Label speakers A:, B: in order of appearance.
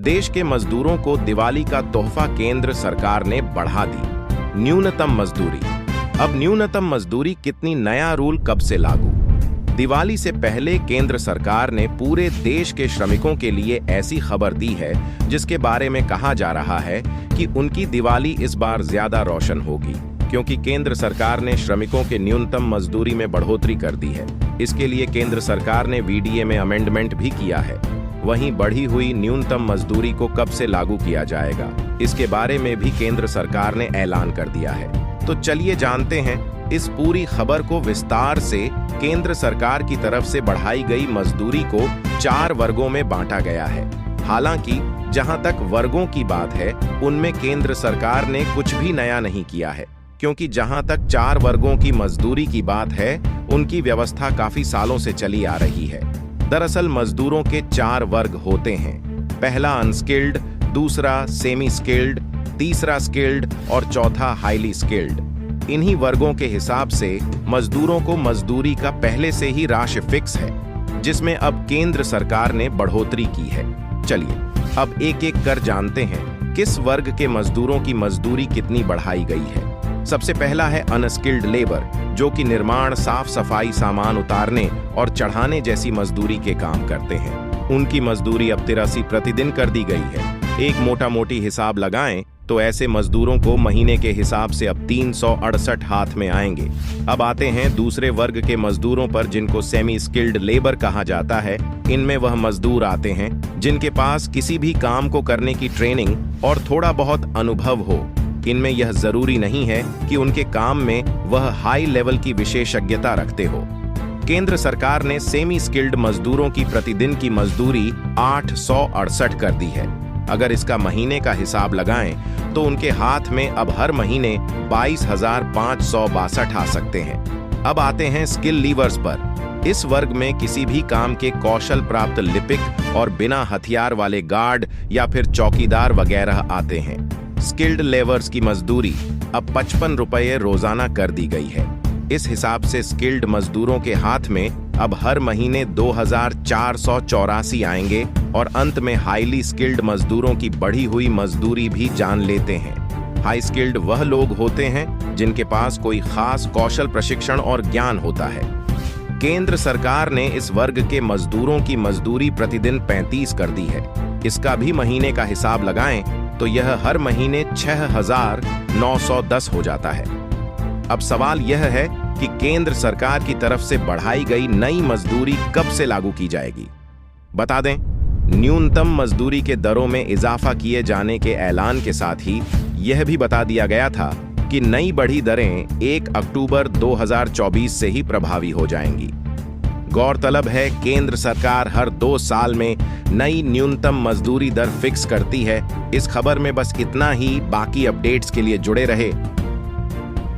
A: देश के मजदूरों को दिवाली का तोहफा केंद्र सरकार ने बढ़ा दी। न्यूनतम मजदूरी। अब न्यूनतम मजदूरी कितनी, नया रूल कब से लागू? दिवाली से पहले केंद्र सरकार ने पूरे देश के श्रमिकों के लिए ऐसी खबर दी है जिसके बारे में कहा जा रहा है कि उनकी दिवाली इस बार ज्यादा रोशन होगी, क्योंकि केंद्र सरकार ने श्रमिकों के न्यूनतम मजदूरी में बढ़ोतरी कर दी है। इसके लिए केंद्र सरकार ने वीडीए में अमेंडमेंट भी किया है। वहीं बढ़ी हुई न्यूनतम मजदूरी को कब से लागू किया जाएगा, इसके बारे में भी केंद्र सरकार ने ऐलान कर दिया है। तो चलिए जानते हैं इस पूरी खबर को विस्तार से। केंद्र सरकार की तरफ से बढ़ाई गई मजदूरी को 4 वर्गों में बांटा गया है। हालांकि जहां तक वर्गों की बात है, उनमें केंद्र सरकार ने कुछ भी नया नहीं किया है, क्योंकि जहां तक 4 वर्गों की मजदूरी की बात है, उनकी व्यवस्था काफी सालों से चली आ रही है। दरअसल मजदूरों के 4 वर्ग होते हैं। पहला अनस्किल्ड, दूसरा सेमी स्किल्ड, तीसरा स्किल्ड और चौथा हाईली स्किल्ड। इन्हीं वर्गों के हिसाब से मजदूरों को मजदूरी का पहले से ही राशि फिक्स है, जिसमें अब केंद्र सरकार ने बढ़ोतरी की है। चलिए अब एक एक कर जानते हैं किस वर्ग के मजदूरों की मजदूरी कितनी बढ़ाई गई है। सबसे पहला है अनस्किल्ड लेबर, जो कि निर्माण, साफ सफाई, सामान उतारने और चढ़ाने जैसी मजदूरी के काम करते हैं। उनकी मजदूरी अब 83 प्रतिदिन कर दी गई है। एक मोटा मोटी हिसाब लगाएं तो ऐसे मजदूरों को महीने के हिसाब से अब 368 हाथ में आएंगे। अब आते हैं दूसरे वर्ग के मजदूरों पर, जिनको सेमी स्किल्ड लेबर कहा जाता है। इनमें वह मजदूर आते हैं जिनके पास किसी भी काम को करने की ट्रेनिंग और थोड़ा बहुत अनुभव हो। इनमें यह जरूरी नहीं है कि उनके काम में वह हाई लेवल की विशेषज्ञता रखते हो। केंद्र सरकार ने सेमी स्किल्ड मजदूरों की प्रतिदिन की मजदूरी 868 कर दी है। अगर इसका महीने का हिसाब लगाएं तो उनके हाथ में अब हर महीने 22,562 आ सकते हैं। अब आते हैं स्किल लीवर्स पर। इस वर्ग में किसी भी काम के कौशल प्राप्त लिपिक और बिना हथियार वाले गार्ड या फिर चौकीदार वगैरह आते हैं। स्किल्ड लेवर्स की मजदूरी अब 55 रुपये रोजाना कर दी गई है। इस हिसाब से स्किल्ड मजदूरों के हाथ में अब हर महीने 2,484 आएंगे और अंत में हाईली स्किल्ड मजदूरों की बढ़ी हुई मजदूरी भी जान लेते हैं। हाई स्किल्ड वह लोग होते हैं जिनके पास कोई खास कौशल, प्रशिक्षण और ज्ञान होता है। केंद्र सरकार ने इस वर्ग के मजदूरों की मजदूरी प्रतिदिन 35 कर दी है। इसका भी महीने का हिसाब लगाएं तो यह हर महीने 6,910 हो जाता है। अब सवाल यह है कि केंद्र सरकार की तरफ से बढ़ाई गई नई मजदूरी कब से लागू की जाएगी। बता दें, न्यूनतम मजदूरी के दरों में इजाफा किए जाने के ऐलान के साथ ही यह भी बता दिया गया था कि नई बढ़ी दरें 1 अक्टूबर 2024 से ही प्रभावी हो जाएंगी। गौरतलब है, केंद्र सरकार हर 2 साल में नई न्यूनतम मजदूरी दर फिक्स करती है। इस खबर में बस इतना ही। बाकी अपडेट्स के लिए जुड़े रहे।